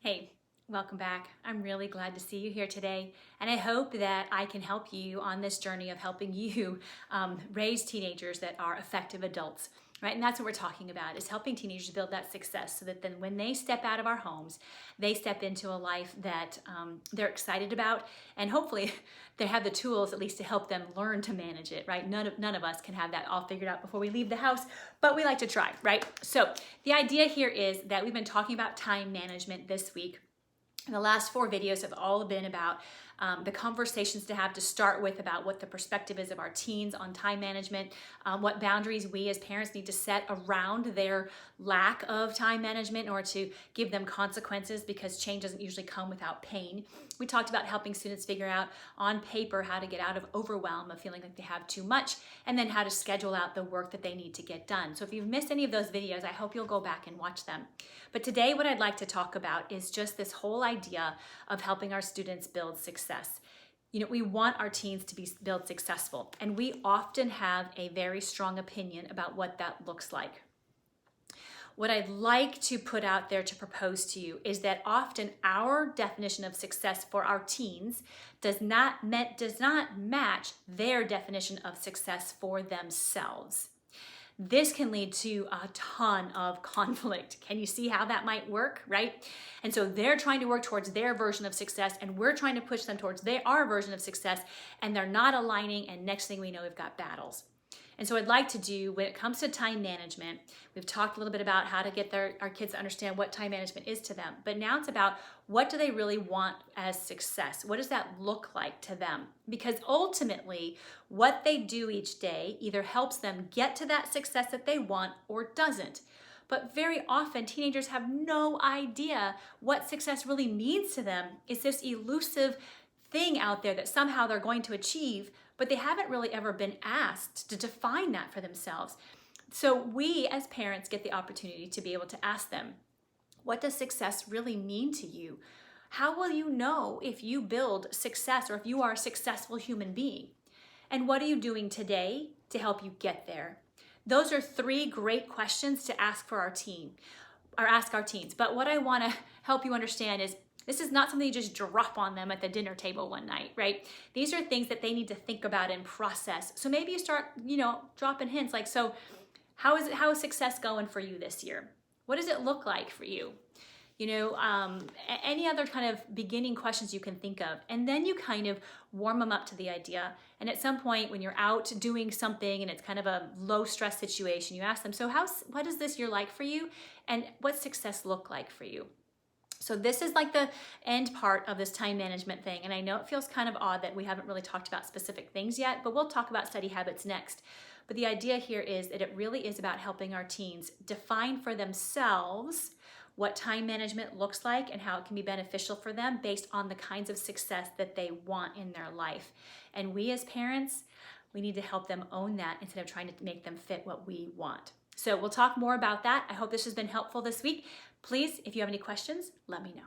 Hey, welcome back. I'm really glad to see you here today, and I hope that I can help you on this journey of helping you raise teenagers that are effective adults, right? And that's what we're talking about, is helping teenagers build that success so that then when they step out of our homes, they step into a life that they're excited about, and hopefully they have the tools at least to help them learn to manage it, right? None of us can have that all figured out before we leave the house, but we like to try, right? So the idea here is that we've been talking about time management this week. And the last 4 videos have all been about the conversations to have to start with about what the perspective is of our teens on time management, what boundaries we as parents need to set around their lack of time management in order to give them consequences, because change doesn't usually come without pain. We talked about helping students figure out on paper how to get out of overwhelm of feeling like they have too much, and then how to schedule out the work that they need to get done. So if you've missed any of those videos, I hope you'll go back and watch them. But today what I'd like to talk about is just this whole idea of helping our students build success. You know, we want our teens to build successful, and we often have a very strong opinion about what that looks like. What I'd like to put out there to propose to you is that often our definition of success for our teens does not match their definition of success for themselves. This can lead to a ton of conflict. Can you see how that might work, right? And so they're trying to work towards their version of success, and we're trying to push them towards our version of success, and they're not aligning, and next thing we know, we've got battles. And so I'd like to do, when it comes to time management, we've talked a little bit about how to get our kids to understand what time management is to them, but now it's about what do they really want as success? What does that look like to them? Because ultimately, what they do each day either helps them get to that success that they want or doesn't. But very often, teenagers have no idea what success really means to them. It's this elusive thing out there that somehow they're going to achieve, but they haven't really ever been asked to define that for themselves. So we as parents get the opportunity to be able to ask them, what does success really mean to you? How will you know if you build success or if you are a successful human being? And what are you doing today to help you get there? Those are 3 great questions to ask for our teen, or ask our teens. But what I want to help you understand is this is not something you just drop on them at the dinner table one night, right? These are things that they need to think about and process. So maybe you start, dropping hints like, so how is success going for you this year? What does it look like for you? Any other kind of beginning questions you can think of. And then you kind of warm them up to the idea. And at some point when you're out doing something and it's kind of a low stress situation, you ask them, so what is this year like for you? And what success look like for you? So this is like the end part of this time management thing. And I know it feels kind of odd that we haven't really talked about specific things yet, but we'll talk about study habits next. But the idea here is that it really is about helping our teens define for themselves what time management looks like and how it can be beneficial for them based on the kinds of success that they want in their life. And we as parents, we need to help them own that instead of trying to make them fit what we want. So we'll talk more about that. I hope this has been helpful this week. Please, if you have any questions, let me know.